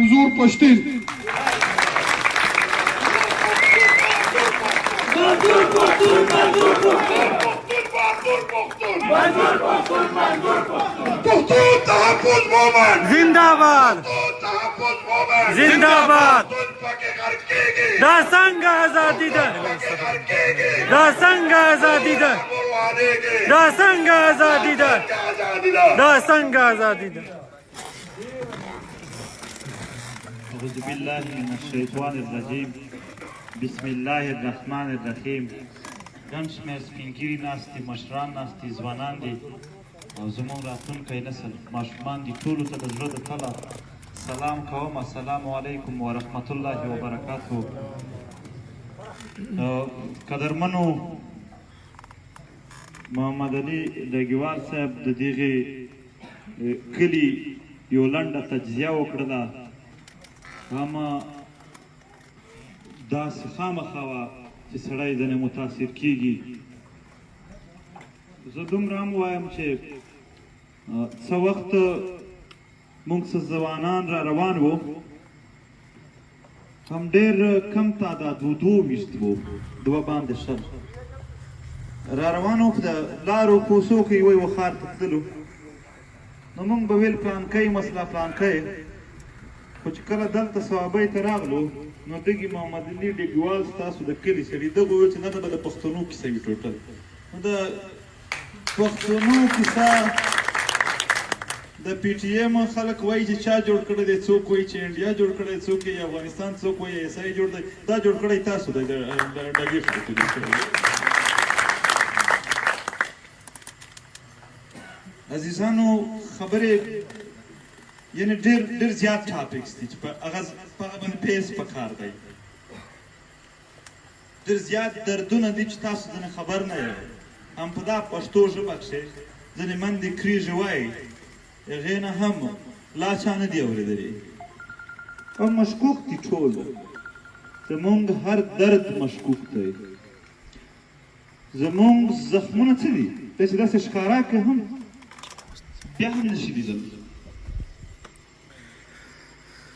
منظور پښتين پښتون تحفظ مومن زنده‌باد زنده‌باد دا څنګه ازادي ده دا څنګه ازادي ده دا څنګه ازادي ده دا څنګه ازادي ده أعوذ بالله من الشيطان الرجيم بسم الله الرحمن الرحيم ګڼ شمېر سپین ږیري ناست دي مشران ناست دي ځوانان دي او زموږ راتلونکی نسل ماشومان دي ټولو ته د زړه د تله سلام کوم السلام علیکم ورحمت الله وبرکاتو قدرمنو محمد علي ډګیوال صاحب د دغې کلي یو لنډه تجزیه وکړله هم داسې خامخا وه چې سړی ځنې متاثر کېږي زه دومره هم وایم چې څه وخت موږ څه ځوانان را روان وو هم ډېر کم تعداد وو دوه ویشت وو دوه باندې شل را روان وو په لارو کوڅو کې یوه یوه ښار ته تللو نو موږ به ویل پلانکی مسله پلانکی خو چې کله دلته صوابۍ ته راغلو نو دغې محمد علي ډګیوال ستاسو د کلي سړي دغه وویل چې نه به د پښتنو کیسه وي ټوټل نو د پښتنو کیسه د پی ټي ایم خلک وایي چې چا جوړ کړی دی څوک وایي چې انډیا جوړ کړی څوک یې افغانستان څوک وایي ایس آی جوړ دی دا جوړ کړی تاسو دی د ډګې خلکو جوړ کړی عزیزانو خبرې یعنی ډېر زیات ټاپکس دي چې په هغه باندې پیس پکار دی ډېر زیات دردونه دي چې تاسو ځنې خبر نه یې هم په دا پښتو ژبه کښې ځنې مندې کریږي وایي هغې نه هم لا چا نه دي اورېدلي او مشکوک دي ټول زمونږ هر درد مشکوک دی زمونږ زخمونه څه دي دی چې داسې ښکاره کړې هم بیا هم نشي لیدل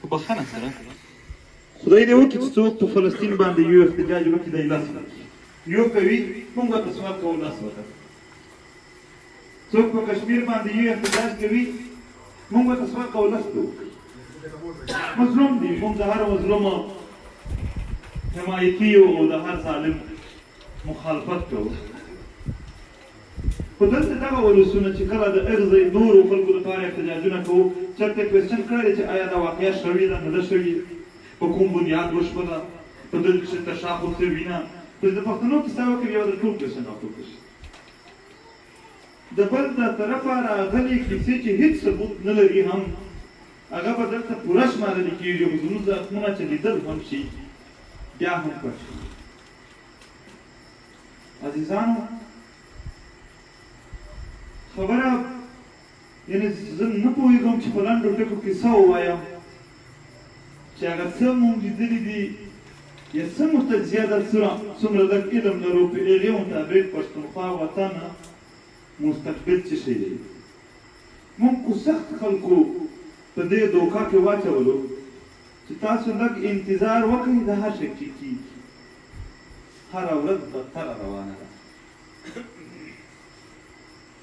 په بخښنه سره خدای دې وکړي چې څوک په فلسطین باندې یو احتجاج وکړي دی لاس یو کوي موږ ورته سوال کوو لاس ورته څوک په کشمیر باندې یو احتجاج کوي موږ ورته سوال کوو لاس کوو مظلوم دي موږ د هر مظلوم حمایتي یو او د هر ظالم مخالفت کوو خو دلته دغه ولسونه چې کله د ارزه نورو خلکو لپاره احتجاجونه کوو چېرته کوېسچن کړی دی چې آیا دا واقعه شوې ده نه ده شوې په کوم بنیاد وشوله په دلته کښې تشاخص شوي نه چې د پښتنو کیسه وکړي بیا د ټول کوېسچن راپورته شي د بل د طرفه راغلې کیسې چې هېڅ ثبوت نه لري هم هغه به دلته پوره شمارلې کېږي خو زموږ زخمونه چې لیدل هم شي بیا هم پټ شي عزیزانو خبره یعنې زه نه پوهېږم چې په لنډو ټکو کې څه ووایم چې هغه څه مونږ لیدلي دي یا څه موږ ته زیاده څومره لږ علم لرو په هغې مطابق پښتونخوا وطن مستقبل څه شی دی مونږ خو سخت خلکو په دې دوکه کې واچولو چې تاسو لږ انتظار وکړئ د هر شي چې کېږي هره ورځ بدتره روانه ده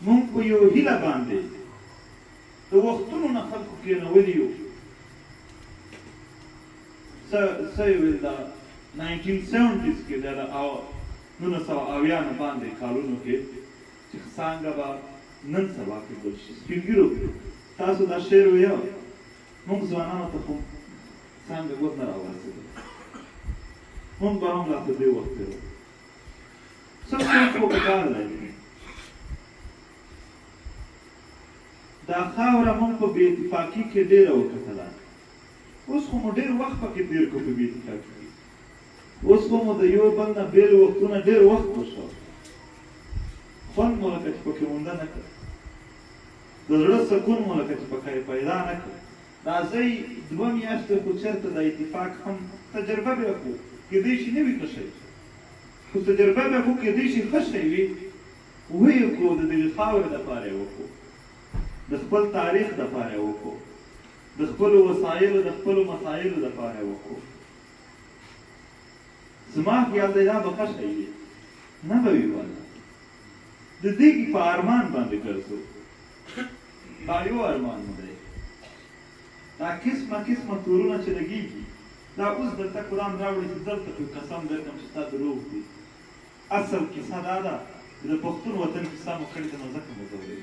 مونږ په یو هیله باندې د وختونو نه خلکو کېنولي یو څه یې ویل دا 1970s کې د 1980 باندې کالونو کې چې څانګه به نن سبا کېدل شي سپین ږیرو تاسو دا شعر ویل مونږ ځوانانو ته خو څانګه اوس نه راورسېده مونږ به هم لا په دې وخت کې څه څوک خو پکار دی دا خاوره مونږ په بې اتفاقي کې ډېره وکتله اوس خو مو ډېر وخت پکې تېر کړو په بې اتفاقي کې اوس خو مو د یو بل نه بېل وختونه ډېر وخت وشو خوند مو لکه چې پکې مونده نه کړ د زړه سکون مو لکه چې پکې پیدا نه کړ راځئ 2 میاشتې خو چېرته د اتفاق هم تجربه بیا کړو کېدای شي نه وي ښه شی خو تجربه بیا کړو کېدای شي ښه شی وي ویې کړو د دغې خاورې دپاره یې وکړو د خپل تاریخ دپاره یې وکړو د د خپلو وسایلو د خپلو مسایلو دپاره یې وکړو زما خیال دی دا به ښه شی وي نه به وي والله د دې کې په ارمان باندې ګرځو دا یو ارمان نه دی دا قسمه قسمه تورونه چې لګېږي دا اوس دلته قرآن راوړي چې دلته خو قسم درکړم چې ستا دروغ دي اصل کیسه دا ده چې د پښتون وطن کیسه مو کړې ده نو ځکه مو ځوروي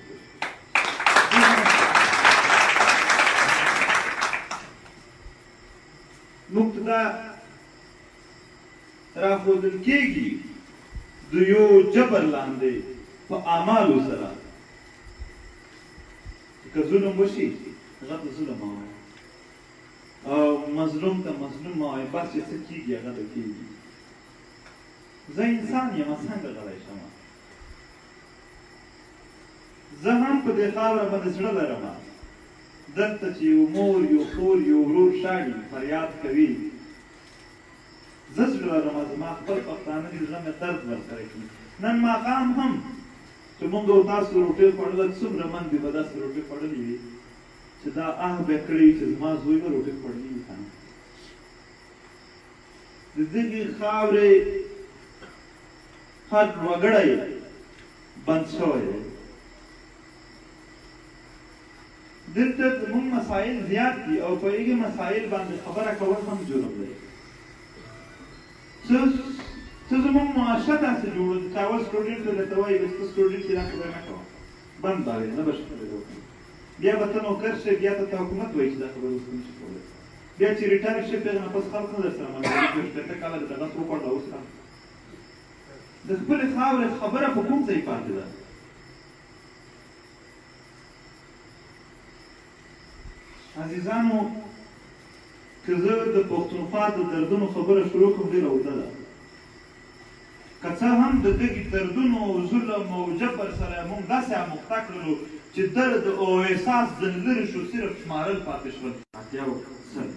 موږ ته دا راښودل کېږي د یو جبر لاندې په اعمالو سره چې که ظلم وشي هغه ته ظلم ووایي او مظلوم ته مظلوم ووایي بس چې څه کېږي هغه ته کېږي زه انسان یم څنګه غلی شم زه هم په دې خاوره باندې زړه لرم دلته چې یو مور یو خور یو ورور شاړي فریاد کوي زه زړه لرم زما خپل پښتانه دي زړه مې درد ورسره کړي نن ماښام هم چې موږ او تاسو روټۍ خوړله څومره من دي به داسې روټۍ خوړلې وي چې دا به یې کړی چې زما زوی به روټۍ خوړلې وي که نه د دغې خاورې هر وګړی بند شوی دی دلته زموږ مسایل زیات دي او په هغې مسایل باندې خبره کول هم جرم دی څه زموږ معاشه داسې جوړه ده چې اول سټوډنټ ته درته وایي بس ته سټوډنټ یې دا خبره نه کوه بند به وي نه به شي خبرې وکړي بیا به ته نوکر شې بیا ته حکومت وایي چې دا خبره اوس نه شي کولی بیا چې ریټایر شې بیا نه پس خلک نه در سره ملګري کړي شپېته کاله د دغه وکړله اوس د خپلې خاورې خبره په کوم ځای پاتې ده عزیزانو که زه د پښتونخوا د دردونو خبره شروع کړم ډېره اوږده ده که څه هم د دغې دردونو او ظلم او جبر سره موږ داسې اموخته کړلو چې درد او احساس ځنې لرې شو صرف شمارل پاتې شول اتیاو سل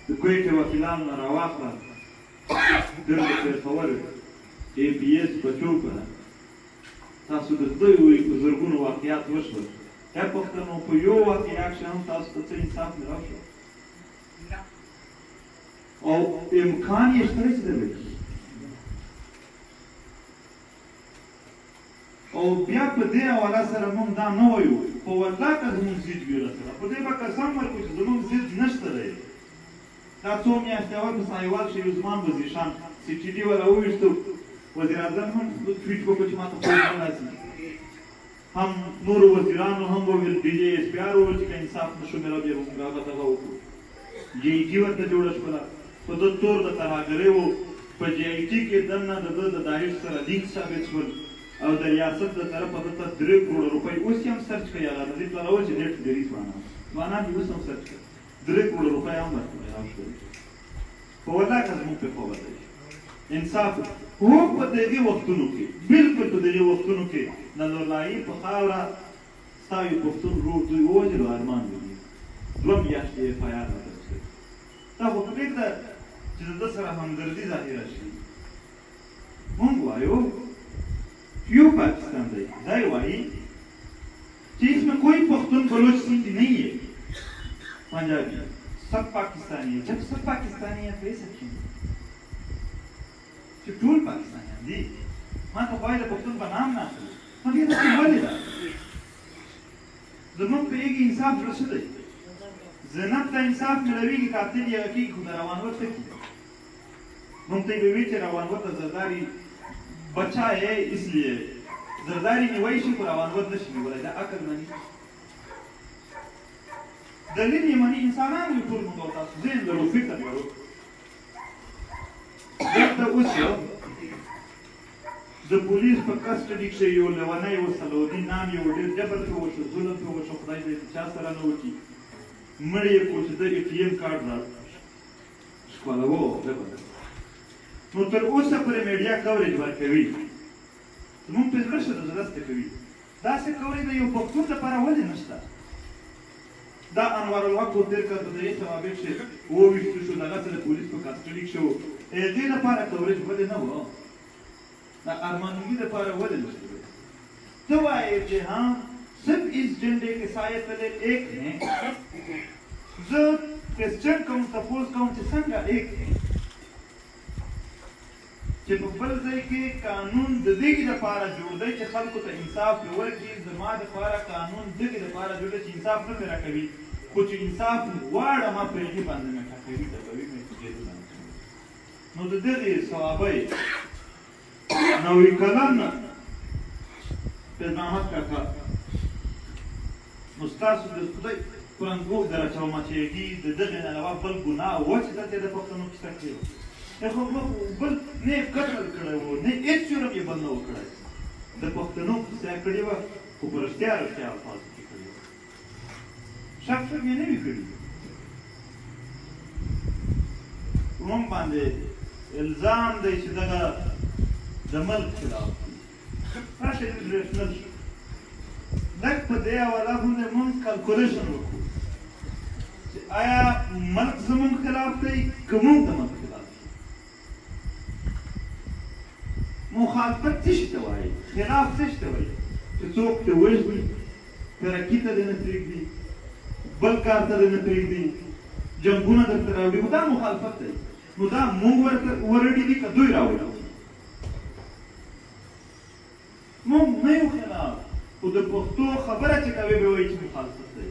د کویټې وکیلانو نه راواخله درد پېښور APS بچو که تاسو د خدای وایي په زرګونو واقعات وشول یا پښتنو په یو واقعه کښې هم تاسو ته څه انصاف میلاو شو او امکان یې شته دی چې دربکړي او بیا په دې حواله سره موږ دا نه وایو خو والله که زموږ ضد وي راسره په دې به قسم ورکړو چې زموږ ضد نشته دی دا څو میاشتې اول په سایوال شریف زمان وزیرشان CTD والا وویشتو وزیر اعظم هم ټویټ وکړو چې ما ته خوب نه راځي هم نورو وزیرانو هم وویل DGSPR وویل چې که انصاف نه شو میله بیا به موږ هغه دغه وکړو JIT ورته جوړه شوله په ده تور د ترهګرۍ و په JIT کې دننه د ده د داعش سره لینک ثابت شول او د ریاست د طرفه ده ته 3 کروړه روپۍ اوس یې هم سرچ کړئ هغه د دې پلان و چې نیټ ډېرې ځوانان دي اوس هم سرچ کړئ 3 کروړه روپۍ هم ورکړئ راوشولې په والله که زموږ پرې خوبه دی انصاف هو په دغې وختونو کې بلکل په دغې وختونو کې د نورلایي په خاوره ستا یو پښتون ورور دوی ووژلو ارمان وي 2 میاشتې FIR راته شوی دا خو پرېږده چې د ده سره همدردي ظاهره شي موږ وایو یو پاکستان دی دا یې وایي कि इसमें कोई पख्तून बलोच सिंध नहीं है पंजाबी सब पाकिस्तानी है जब सब पाकिस्तानी है तो ये सब क्यों टूल पाकिस्तानी है दी मां तो कोई पख्तून का नाम ना हम ये तो बोले दा जब पे एक इंसाफ रसूल है जनाब का इंसाफ मिलवी की कातिल या की खुदा रवानवत से की मुंते बेच रवानवत जरदारी बच्चा है इसलिए زرداری نیوی شي خو روانوت نه شي نیولی دا عقل مني دلیل یې مني انسانان یو ټول موږ او تاسو ذهن لرو فکر لرو دلته اوس د پولیس په کسټډي کښې یو لیونی و صلاحالدین نام یې و ډېر جبر پرې وشو ظلم پرې وشو خدای دې چا سره نه وکړي مړ یې کړو چې د ATM کارډ را ښکلوه نو تر اوسه پورې میډیا کوریج ورکوي زموږ په زړه ښه د زړسته کوي داسې کوریج د یو پښتون دپاره ولې نشته دا انوار الحق و تېر کال په دغې سوابق کښې وویشتو شو دغه څه د پولیس په کسټډي کښې و هغې لپاره کوریج ولې نه و د ارمانګي دپاره ولې نشته ته وایې چې ها सिर्फ इस झंडे के साये तले एक हैं जो क्वेश्चन कहूँ सपोज कहूँ कि संगा एक है कि बबल ज़ाय के कानून ददेगी दफारा जोड़ दे कि खल्को तो इंसाफ के वर्गी जमा दफारा कानून ददेगी दफारा जोड़ दे कि इंसाफ न मेरा कभी कुछ इंसाफ वार्ड हम आप पेड़ के बांधने में खाते भी दबावी में तुझे तो जानते नो ददेगी सवाबे नवी कलन पे नाहक का मुस्तासु दस्तुदे कुरान गो दरा चौमा चेगी ददेगी न लवा बल गुना वच दते द पक्तनो किस्ता कियो देखो वो बल ने कत्ल करे वो ने एक चुरम ये बंदा वो करे द पक्तनो से कड़ी वा ऊपर स्टार अल्फाज की कड़ी शख्स ये नहीं कड़ी उम बांधे इल्जाम दे शिदगा दमल खिलाफ राशे रेशनल लग पदे वाला हमने मन कैलकुलेशन रखो आया मल्क जमन खिलाफ थे कमों दमन मुखालफत तशتوي خلاف تشتوي تسوق توجدي تركيته د نتريق دي بل کارته د نتريق دي جنگونه د تراوي دا مخالفت دی نو دا مونږ ورډي دي کدوې راوړو مونږ نه یو خلاف او د پښتو خبره چې کوي به وایي چې مخالفت دی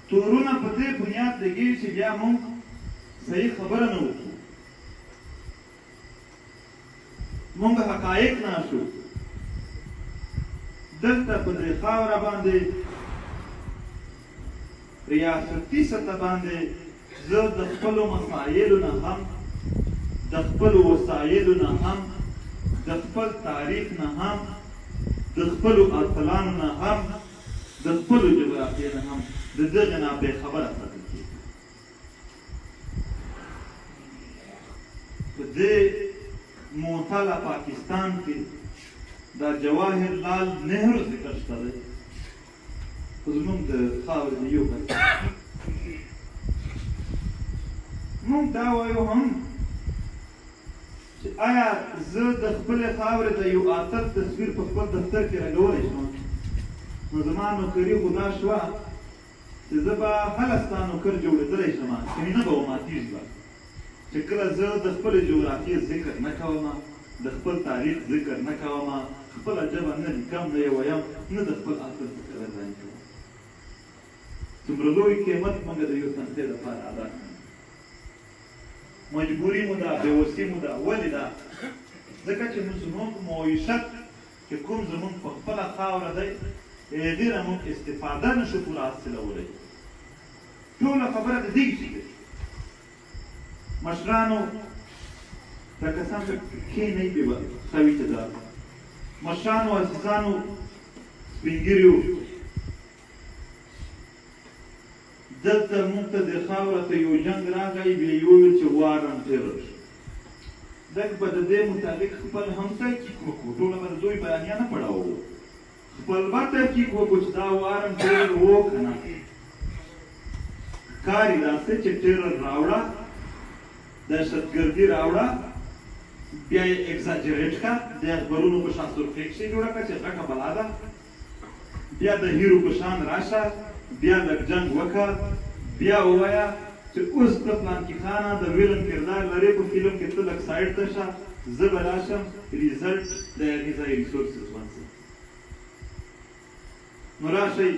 تورونه په دې بنیاد لګي چې بیا مونږ صحیح خبره نه وکړو مونږ حقایق نه شو دلته په دې خاوره باندې ریاستي سطح باندې زه د خپلو مسایلو نه هم د خپلو وسایلو نه هم د خپل تاریخ نه هم د خپلو اتلانو نه هم د خپلو جغرافیې نه هم د دغه نه بېخبره پاتې کېږم په دې معتلا पाकिस्तान के दा जवाहर लाल नेहरू ذکر شته زموږ د خاورې د یو بل موږ دا وایو هم چې آیا زه د خپلې خاورې د یو اتل تصویر په خپل دفتر کې لګولی شم نو زما نوکري خو دا شوه چې زه به هله ستا نوکر جوړېدلی شم چې نه به وماتېږي به چې کله زه د خپلې جغرافیې ذکر نه کوم د خپل تاریخ ذکر نه کوم خپله ژبه نه لیکم نه یې ویم نه د خپل اصل څخه ځان کوم څومره لوی قیمت موږ د یو تنخې لپاره ادا کړو مجبوري مو ده بېوسي مو ده ولې ده ځکه چې زموږ معیشت چې کوم زموږ په خپله خاوره دی هغې نه موږ استفاده نه شو پوره حاصلولی ټوله خبره د دې چې مشرانو دا کسان که کښېنئ بې خوي ته ده مشرانو عزیزانو سپین ږیریو دلته موږ ته د خاوره ته یو جنګ راغی بیا یې وویل چې وارم تېره شو لږ به د دې مطابق خپل هم تحقیق وکړو ټوله به د دوی بیانیه نه پړاوو خپل به تحقیق وکړو چې دا وارم ټیرر و که نه کار یې داسې چې ټیرر راوړه دهشتګردي راوړه بیا یې اګزاجریټ کړه د اخبارونو په شان سرخۍ کښې جوړه کړه چې غټه بلا ده بیا د هیرو په شان راشه بیا لږ جنګ وکړه بیا ووایه چې اوس ته فلانکي خانه د ویلن کردار لرې په فلم کې ته لږ سایډ ته شه زه به راشم ریزلټ د هغې ځای ریسورسز ونڅوم نو راشئ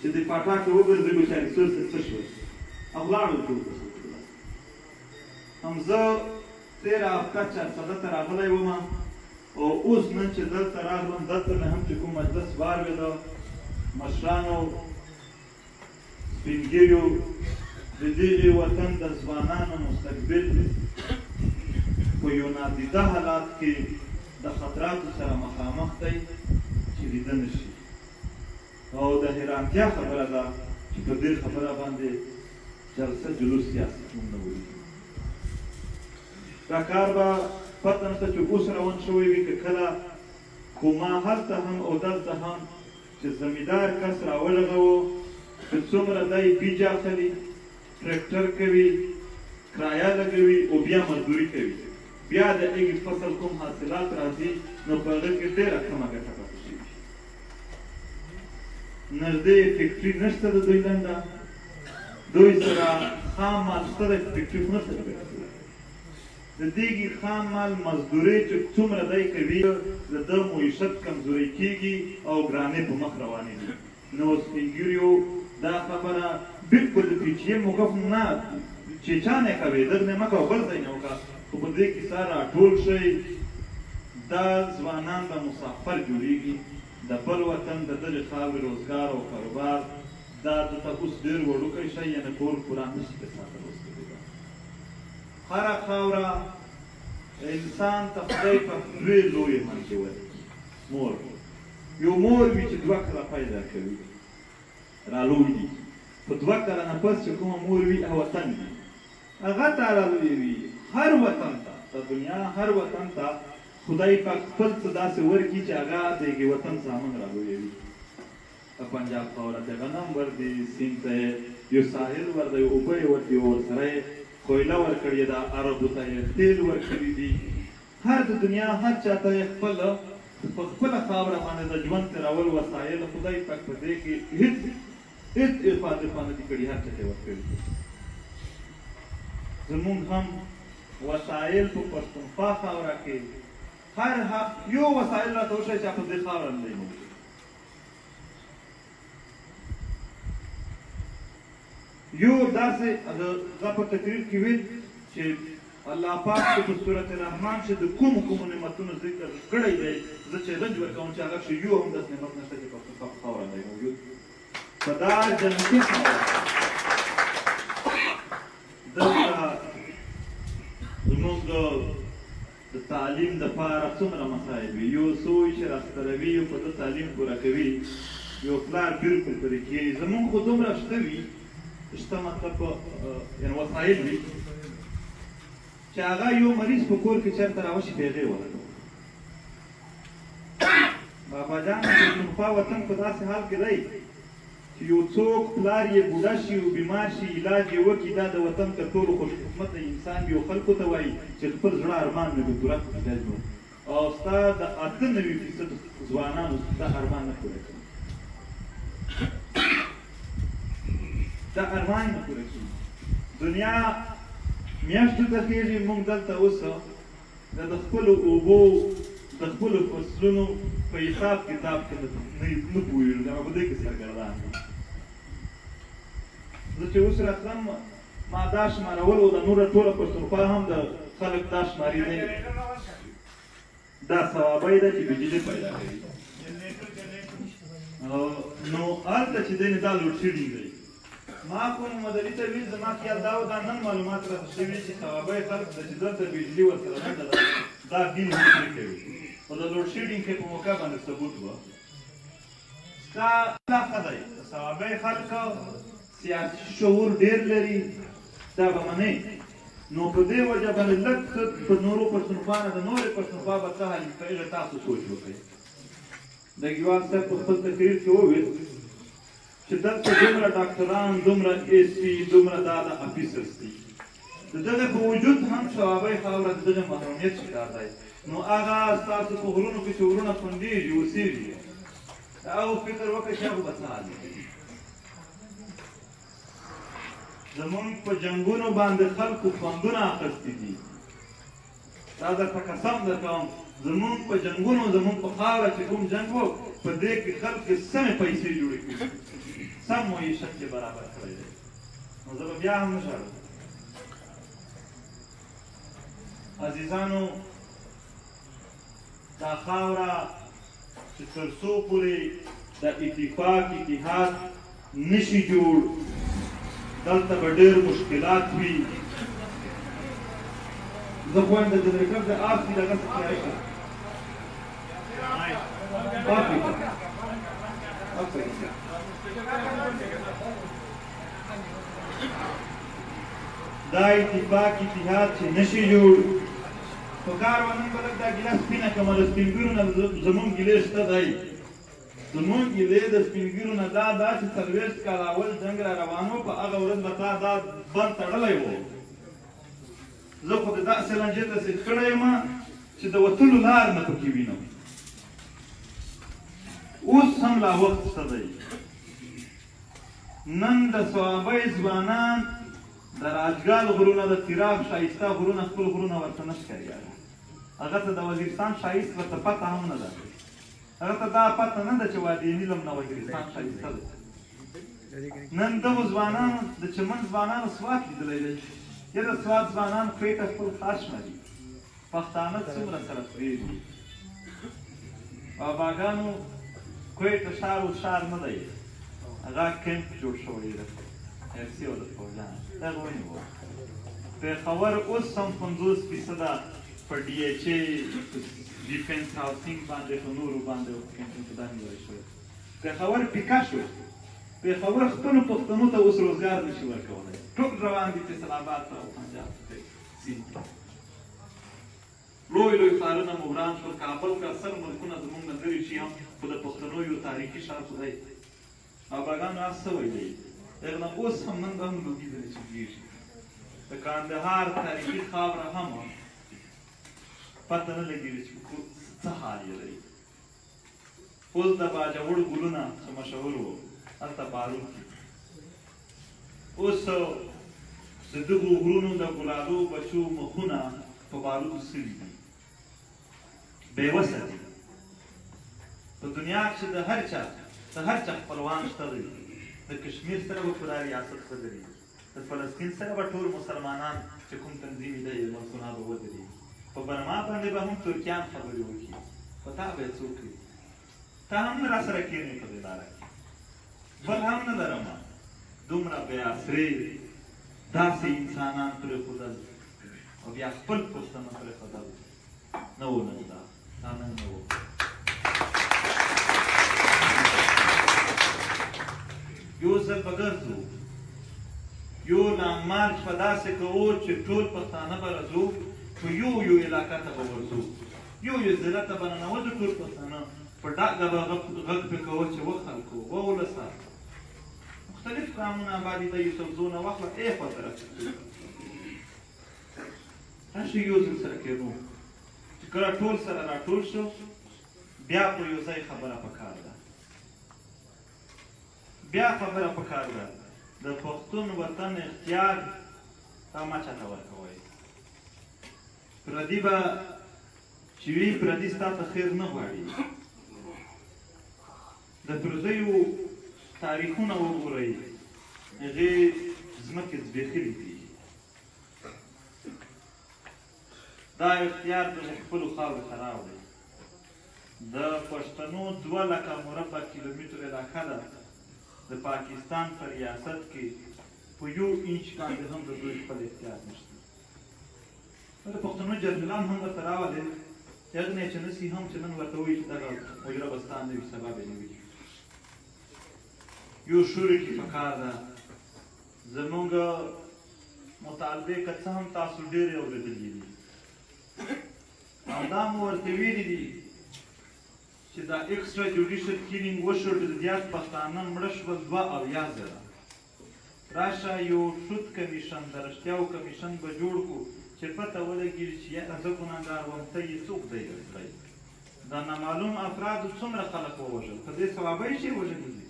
چې د پاټا کې وګرځئ چې ریسورسز څه شول او ولاړو ټول هم زه تېره هفته چارسده ته راغلی وم او اوس نن چې دلته راغلم دلته مې هم چې کوم مجلس واورېده مشرانو سپین ږیرو د دغې وطن د ځوانانو مستقبل په یو نادیده حالات کې د خطراتو سره مخامخ دی چې لیده نه شي او د حیرانتیا خبره ده چې په دې خبره باندې جلسه جلوس سیاست مونږ نه ولیدو دا کار به پته نشته چې اوس روان شوی وي که کله خو ما هلته هم او دلته هم چې زمیندار کس راولغوو چې څومره دی بیج اخلي ټریکټر کوي کرایه لګوي او بیا مزدوري کوي بیا د هغې فصل کوم حاصلات راځي نو په هغه کې ډېره کمه ګټه پاتې شوي نږدې فکټري نشته د دوی دنده دوی سره خام مال شته د فکټري خو نشته د دېګي خام مال مزدورۍ چې څومره دی کوي د ده معیشت کمزوری کېږي او ګرانۍ په مخ روانېږي نو سپین ږیرو دا خبره بالکل د پی ټي ایم موقف نه چیچانې کوي دغه نه مه کوه بل ځای نه وکړه خو په دې کیسه راټول شئ دا ځوانان د مسافر جوړېږي د بل وطن د دغې خاورې روزګار او کاروبار دا دلته اوس ډېر وړوکی شی یعنې کور پوره نشي پرې ساتلی اوس د دې هره خاوره انسان ته خدای په دوې لویې منځې ورکړي مور یو مور وي چې دوه کاله پیدا کوي رالوی دي په دوه کاله نه پس چې کومه مور وي هغه وطن وي هغه ته رالوی وي هر وطن ته د دنیا هر وطن ته خدای پاک خپل څه داسې ورکړي چې هغه د هغې وطن زامن رالوی وي په پنجاب خاوره ته غنم ورکړي سیند ته یو ساحل ورته اوبه یې ورکړي ورسره یې کویله ورکړې ده عربو ته یې تیل ورکړي دي هر د دنیا هر چا ته یې په خپله خاوره باندې د ژوند تېرول وسایل خدای پاک په دې کې هېڅ افاده نه دي کړي هر چا ته یې ورکړي زمونږ هم وسایل په پښتونخوا خاوره کې هر یو وسایل راته وښایي چې په دې خاوره نه دی موجود یو داسې دا په تقریر کې ویل چې الله پاک په سورت رحمان چې د کومو نعمتونو ذکر کړی دی زه چیلنج ورکوم چې هغه یو هم داسې نعمت نشته چې په خاوره دی موجود په دا جنتي خاوره دلته زموږ د تعلیم دپاره څومره مسایل وي یو څوی چې راستروي او په ده تعلیم پوره کوي یو پلار بلکل پرې کېږي زموږ خو دومره شته وي شته مطلب یعنې وسایل وي چې هغه یو مریض په کور کې چېرته راوشي په هغې ولګوو بابا جان د پښتونخوا وطن په داسې حال کې دی چې یو څوک پلار یې بوډا شي او بیمار شي علاج یې وکړي دا د وطن تر ټولو خوشقسمته انسان وي او خلکو ته وایي چې خپل زړه ارمان مې په پوره کړي او ستا د 98% ځوانانو دا ارمان نه پوره کوي دا ارمان نه پوره کېږي دنیا میاشتو ته خېږي موږ دلته اوس د خپلو اوبو د خپلو فصلونو په حساب کتاب کې نه پوهېږو دا په دې کې سرګردان یم زه چې اوس راتلم ما دا شمارول او د نوره ټوله پښتونخوا هم د خلک دا شماري دی دا ثوابی ده چې بجلي پیدا کوي نو هلته چې دی نه دا لوډ شیډینګ دی ما کوم مدري ته ویل زما خیال دا و دا نن معلومات راته شوي چې ثوابی خلک ده چې دلته بجلي ورسره نه ده دا بل نه کوي او د لوډ شیډینګ کې په موقع باندې ثبوت و ستا دا ښه دی د ثوابی خلکو سیاسي شعور ډېر لري دا به منې نو په دې وجه باندې لږ څه په نورو پښتونخوا نه د نورې پښتونخوا به څه حال په هغې تاسو سوچ وکړئ د ګیوال صاحب په خپل تقریر کې وویل چې دلته دومره ډاکټران دومره ایس پي دومره دا د افیسرس دي د دغه په وجود هم شوابۍ خاوره د دغه محرومیت شکار دی نو هغه ستاسو په غرونو کې چې غرونه خوندېږي اوسېږي د هغو فکر وکړئ چې هغو به څه حال وي زمونږ په جنګونو باندې خلکو خوندونه اخیستي دي دا درته قسم درکوم زمونږ په جنګونو زمونږ په خاوره چې کوم جنګ و په دې کې خلک سمې پیسې جوړې کړي سم معیشت یې برابر کړی دی نو زه به بیا هم نه ژاړم عزیزانو دا خاوره چې تر څو پورې د اتفاق اتحاد نشي جوړ دلته به ډېر مشکلات وي زه خوایم د جنریټر د آف کې دغه څه تیاری کړم دا اتفاق اتحاد چې نشي جوړ په کار باندې به لږ دا ګیله سپینه کړم د سپین ږیرو نه زمونږ ګیلې شته دی زمونږ ګیلې د سپین ږیرو نه دا داسې 40 کاله اول جنګ را روان و په هغه ورځ به تا دا بند تړلی و زه خو د داسې لانجې ته سید کړی یم چې د وتلو لار نه پکې وینم اوس هم لا وخت شته دی نن د صوابۍ ځوانان د راجګال غرونه د تیراغ ښایسته غرونه خپل غرونه ورته نه ښکارېږي هغه ته د وزیرستان ښایست ورته پته هم نه ده هغه ته دا پته نه ده چې وادي نیلم نه وزیرستان ښایسته ده نن دغو ځوانانو د چمن ځوانانو سوات لیدلی دی یا د سوات ځوانان کوی ته خپل خاص شمري پښتانه څومره سره پرېږدي باباګانو کوی ته ښار و ښار نه دی هغه کیمپ جوړ شوی ده مرسي ولې فوجان دغه ونیوه پېښور اوس هم 50% په ډي ایچ اے ډیفنس هاوسینګ باندې په نورو باندې کیمپونه دا نیولی شوی پېښور پیکه شو پېښور خپلو پښتنو ته اوس روزګار نشي ورکولی ټول روان دي فیصل آباد ته او پنجاب ته سیند ته لوی لوی ښارونه مو وران شول کابل که اکثر ملکونه زموږ نه لرې شي هم خو د پښتنو یو تاریخي ښار خو دی باباګانو هر څه ویلی دغه نه اوس هم نن هم لوګېدلې چې کېږي د کندهار تاریخي خاوره هم پته نه لګېږي چې څه حال یې لري اوس د باجوړ ګلونه چې مشهور وو هلته بارود دي اوس د دغو غرونو د ګلالو بچو مخونه په بارودو سوي دي بېوسه دي په دنیا کښې د هر چا خپلوان شته دی د کشمیر سره به پوره ریاست ودرېږي د فلسطین سره به ټول مسلمانان چې کوم تنظیم یې دی ملکونه به ودرېږي په برما باندې به هم ترکیان خبرې وکړي په تا به یې څوک وي تا هم نه راسره کښېنې په دې لاره کې بل هم نه لرم دومره بې عصرې داسې انسانان پرېښودل او بیا خپل پښتانه پرېښودل نه و نن دا نن نه و یو ځل به ګرځو یو لامارچ به داسې کوو چې ټول پښتانه به راځو په یو علاقه ته به ورځو یو ضلع ته به ننوځو ټول پښتانه په ډاګه به غږ پرې کوو چې وخلکو وولسه مختلف قامونه آبادي ته یوسفزونه واخله ای خواته راڅکو راشئ یو ځل سره کېنو چې کله ټول سره راټول شو بیا په یو ځای خبره پکار ده بیا خبره پکار ده د پښتون وطن اختیار تا ما چاته ورکوئ پردي به چې وي پردي ستا ته خیر نه غواړي د پردیو تاریخونه وګورئ هغې ځمکې زبېښلي دي دا اختیار د خپلو خاورې خراب دی د پښتنو 2,00,000 مربع کیلومتر علاقه ده د پاکستان په ریاست کې په 1 انچ باندې هم د دوی خپل اختیار نشته د پښتنو جرنیلان هم ورته راولې هغه نه چې نسي هم چې نن ورته وایي چې دغه حجره به ستا نه وي سبا به نه وي یو شوري کې پکار ده زموږ مطالبې که څه هم تاسو ډېرې اورېدلې دي او دا مو ورته ویلي دي چې دا ایکسټرا جوډیشل کیلینګ وشو ډېر زیات پښتانه مړه شول 72,000 راشه یو شود کمیشن د رښتیاو کمیشن به جوړ کړو چې پته ولګېږي چې یاره زه ګناهګار وم ته یې څوک دی درکړی دا نامعلوم افرادو څومره خلک ووژل په دې ثوابۍ شي وژلي دي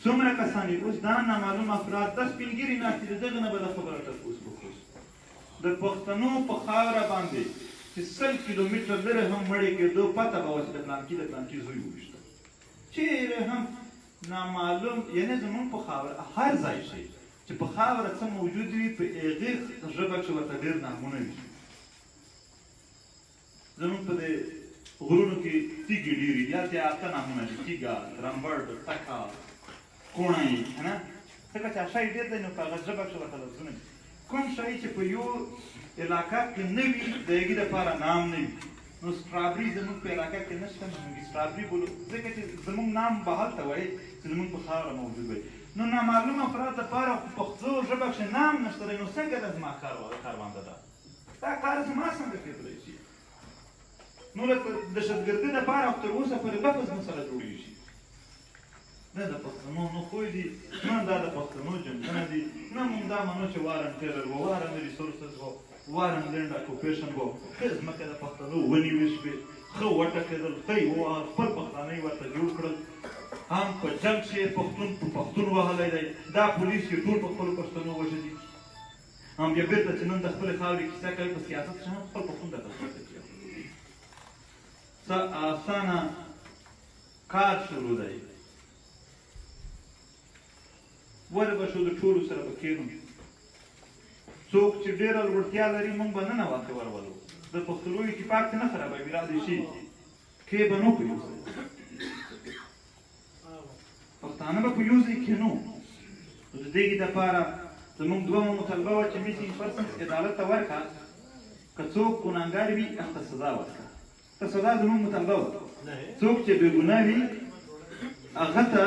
څومره کسان یې اوس دا نامعلوم افراد دا سپین ږیري ناستې دي دغه نه به دا خبره تپوس وکړو د پښتنو په خاوره باندې چې 100 کیلومتره لرې هم مړې کېدو پته به وه چې د پلانکي زوی وویشته چیرې هم نامعلوم یعنې زموږ په خاوره هر ځای شي چې په خاوره څه موجود وي په هغې ژبه کښې ورته ډېر نامونه وي زموږ په دې غرونو کې تیږې ډېرې دي هلته اته نامونه دي تیږه رمبړ ټکه کوڼی که نه ځکه چې شی ډېر دی نو په هغه ژبه کښې ورته لفظونه دي کوم شی چې په یو علاقه کې نه وي د هغې دپاره نام نه وي نو سټرابري زموږ په علاقه کې نشته نو موږ سټرابري بولو ځکه چې زموږ نام به هلته وایي چې زموږ په خاوره موجود وي نو نامعلوم افراد دپاره خو پښتو ژبه کښې نام نشته دی نو څنګه ده زما کاروانده ده دا کار زما څنګه کېدلی شي نو د دهشتګردۍ دپاره خو تر اوسه پورې لفظ مو سره جوړېږي نه د پښتنو نه خوی دي نه دا د پښتنو جنګونه دي نه موږ دا منو چې وارن ټیلر و وارن ریسورسز و وارن لینډ اکوپیشن و ښه ځمکه د پښتنو ونیوې شوې ښه وټکېدل ښه یې ووهل خپل پښتانه یې ورته جوړ کړل هم په جنګ کښې پښتون په پښتون وهلی دی دا پولیس یې ټول په خپلو پښتنو وژلي هم بیا بېرته چې نن د خپلې خاورې کیسه کوي په سیاست کښې هم خپل پښتون درته پورته کړي څه اسانه کار شروع دی ولې به شو د ټولو سره به کښېنو څوک چې ډېره لوړتیا لري موږ به نن واقع ورولو د پښتنو اتفاق ته نه خرابوي را دې شي کې به نو په یو ځای پښتانه به په یو ځای کښېنو نو د دې دپاره زموږ دومره مطالبه وه چې میسینګ پرسنس عدالت ته ورکړه که څوک ګناهګار وي هغه ته سزا ورکړه ته سزا زموږ مطالبه وه څوک چې بې ګناه وي هغه ته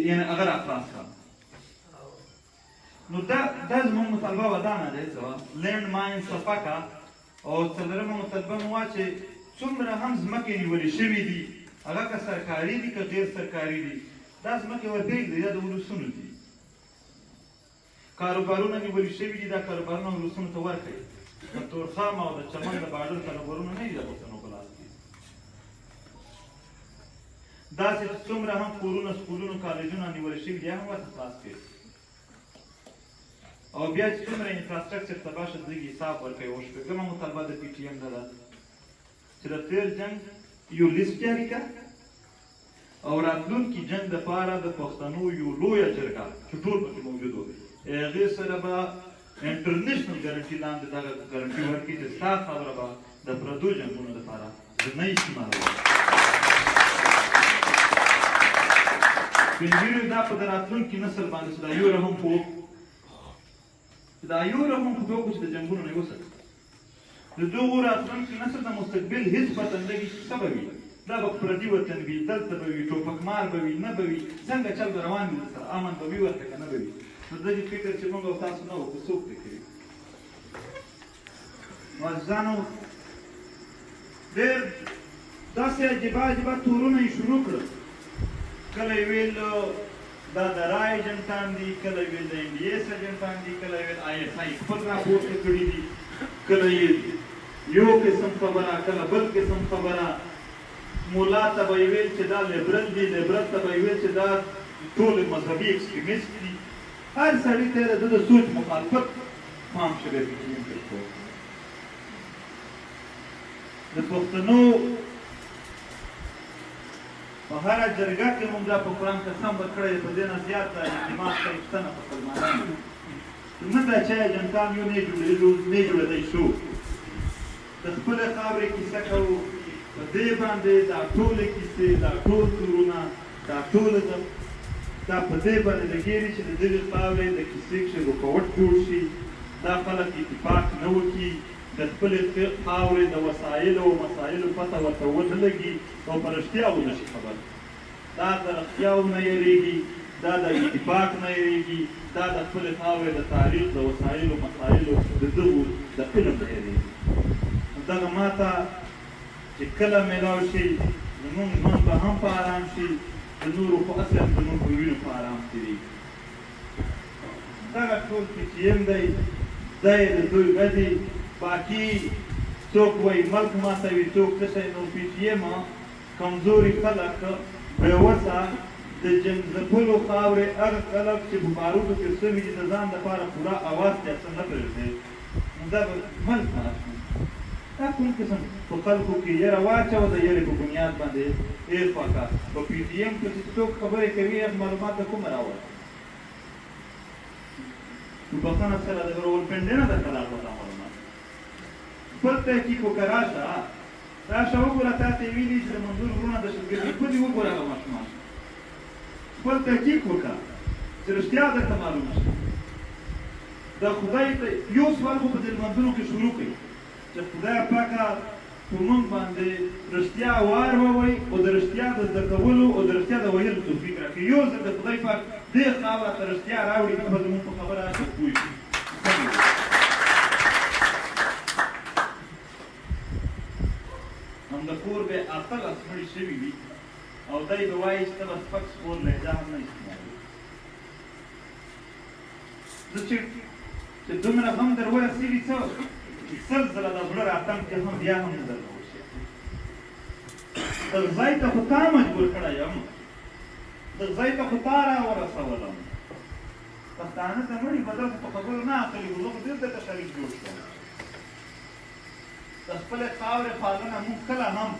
یعنې هغه را خلاص کړه نو دا زموږ مطالبه وه دا نه دی څه وه لینډ ماین صفا کړه او څلورمه مطالبه مو وه چې څومره هم ځمکې نیولې شوي دي هغه که سرکاري دي که غیر سرکاري دي دا ځمکې ورپرېږدئ دا د ولسونو دي کاروبارونه نیولې شوي دي دا کاروبارونه ولسونو ته ورکړئ د تورخم او د چمن د باډر کاروبارونه نه دي د پښتنو په لاس کې داسې چې څومره هم کورونه سکولونه کالجونه نیولې شوي دي هم ورته خلاص کړئ او بیا چې څومره انفراسټرکچر تباه شو دغې حساب ورکوي او شپږمه مطالبه د پي ټي ایم دا ده چې د تېر جنګ یو لیست جاري کړه او راتلونکي جنګ دپاره د پښتنو یو لویه جرګه چې ټول پکې موجود و هغې سره به انټرنیشنل ګارنټي لاندې دغه ګارنټي ورکړي چې ستا خبره به د پردو جنګونو دپاره زه نه استعمالوم سپین ږیرو دا په د راتلونکي نسل باندې چې دا یو رحم په دا یو رحم په وکړو چې د جنګونو نه یې وساتو د دغو راتلونکي نسل د مستقبل هېڅ پتندګي څه به وي دا به پردي وطن وي دلته به وي ټوپکمار به وي نه به وي څنګه چل به روان وي سره امن به وي ورته که نه به وي نو دغې فکر چې موږ او تاسو نه وو که څوک پرې کوي نو عزیزانو ډېر داسې عجیبه تورونه یې شروع کړل کله یې ویل دا د رای ایجنټان دي کله یې ویل د این ډي ایس ایجنټان دي کله یې ویل آی ایس آی خپل راپورته کړي دي کله یې یو قسم خبره کله بل قسم خبره مولا ته به یې ویل چې دا لیبرل دي لیبرل ته به یې ویل چې دا ټول مذهبي ایکسټریمیسټ دي هر سړي ته د ده سوچ مخالفت پام شوی پي ټي ایم پرې د پښتنو په هره جرګه کې موږ دا په قرآن قسم ورکړی دی په دې نه زیاته اعتماد کوي پوښتنه په مسلمانانو نه دا چې ایجنټان یو نه جوړېدی شو د خپلې خاورې کیسه کوو په دې باندې دا ټولې کیسې دا ټول تورونه دا ټول دا په دې باندې لګېږي چې د دغې خاورې د کیسې کښې رکاوټ جوړ شي دا خلک اتفاق نه وکړي د خپلې خاورې د وسایلو او مسایلو پته ورته ونه لګي او په رښتیاو نه شي خبر دا د رښتیاو نه یېرېږي دا د اتفاق نه یېرېږي دا د خپلې خاورې د تاریخ د وسایلو مسایلو د دغو د علم نه یېرېږي دغه ماته چې کله میلاو شي زموږ ژوند به هم په ارام شي د نورو خو اصلا زموږ په وینو په ارام تېرېږي دغه ټول پي ټي ایم دی دا یې د دوی بدي باقي څوک وایي ملک ماتوي څوک څه شی نو پي ټي ایم کمزوري خلک بېوسه د جنګ ځپلو خاورې هغه خلک چې په بارودو کې سوي دي د ځان دپاره پوره اواز ته څه نه پرېږدي نو دا به ملک مات شي دا کوم قسم په خلکو کې یره واچوه د یرې په بنیاد باندې ډېر پاکه په پي ټي ایم کې چې څوک خبرې کوي هغه معلومات د کومه راوړي نو بخښنه سره د راولپنډۍ نه درته راغله دا معلومات خپل تحقیق وکړه راشه وګوره تا ته یې ویلي چې د منظور وروڼه د شلګرې ښکلي وګوره هغه ماشومان خپل تحقیق وکړه چې رښتیا درته معلومه شي د خدای ته یو سوال خو په دې لمانځنو کې شروع کړئ چې خدای پاکه په موږ باندې رښتیا وار ووایي او د رښتیا د زده کولو او د رښتیا د ویلو توفیق راکړي یو ځل د خدای پاک دې خاوره ته رښتیا راوړي نو به زموږ په خبره پوه شي هم د کور به اتل اسمړي شوي وي او دی به وایي چې ته به سپک سپور لهجه هم نه استعمالوي زه چې دومره غم در ورسېږي څه سل ځله د زړه راتم چې هم بیا هم نه درنه وشي د ځای ته خو تا مجبور کړی یم د ځای ته خو تا راورسولم پښتانه ته مړي به دلته په خبرو نه اخلي خو زه خو دلته ته شریک جوړ شوم د خپلې خاورې پالنه موږ کله هم